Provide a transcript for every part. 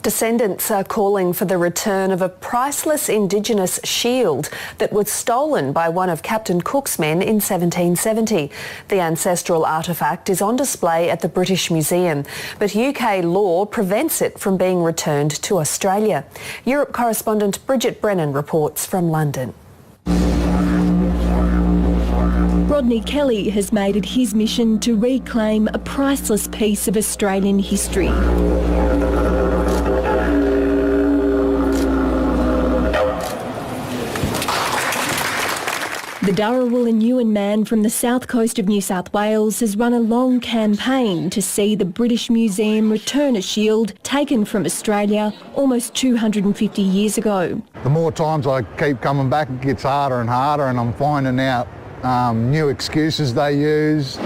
Descendants are calling for the return of a priceless Indigenous shield that was stolen by one of Captain Cook's men in 1770. The ancestral artefact is on display at the British Museum, but UK law prevents it from being returned to Australia. Europe correspondent Bridget Brennan reports from London. Rodney Kelly has made it his mission to reclaim a priceless piece of Australian history. The Dharawal and Ewan man from the south coast of New South Wales has run a long campaign to see the British Museum return a shield taken from Australia almost 250 years ago. The more times I keep coming back, it gets harder and harder, and I'm finding out new excuses they use.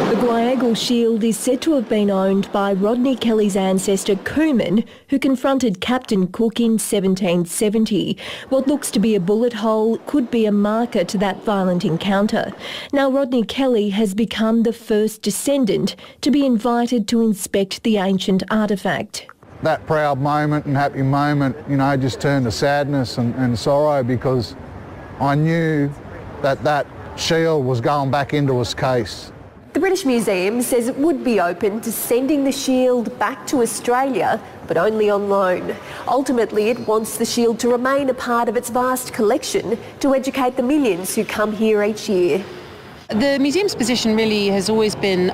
The Guaiagal shield is said to have been owned by Rodney Kelly's ancestor Cooman, who confronted Captain Cook in 1770. What looks to be a bullet hole could be a marker to that violent encounter. Now Rodney Kelly has become the first descendant to be invited to inspect the ancient artefact. That proud moment and happy moment, just turned to sadness and sorrow, because I knew that shield was going back into its case. The British Museum says it would be open to sending the shield back to Australia, but only on loan. Ultimately, it wants the shield to remain a part of its vast collection to educate the millions who come here each year. The museum's position really has always been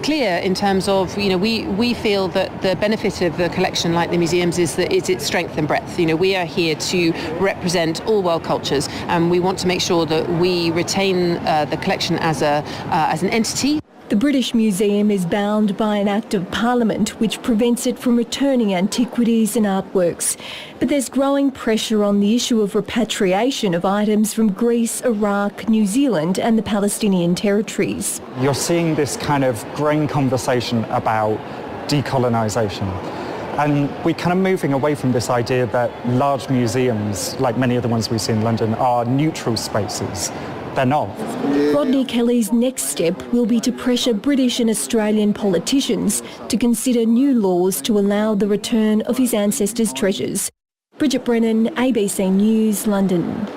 clear in terms of, we feel that the benefit of a collection like the museum's is its strength and breadth. We are here to represent all world cultures, and we want to make sure that we retain the collection as an entity. The British Museum is bound by an Act of Parliament which prevents it from returning antiquities and artworks. But there's growing pressure on the issue of repatriation of items from Greece, Iraq, New Zealand and the Palestinian territories. You're seeing this kind of growing conversation about decolonisation. And we're kind of moving away from this idea that large museums, like many of the ones we see in London, are neutral spaces. They're not. Rodney Kelly's next step will be to pressure British and Australian politicians to consider new laws to allow the return of his ancestors' treasures. Bridget Brennan, ABC News, London.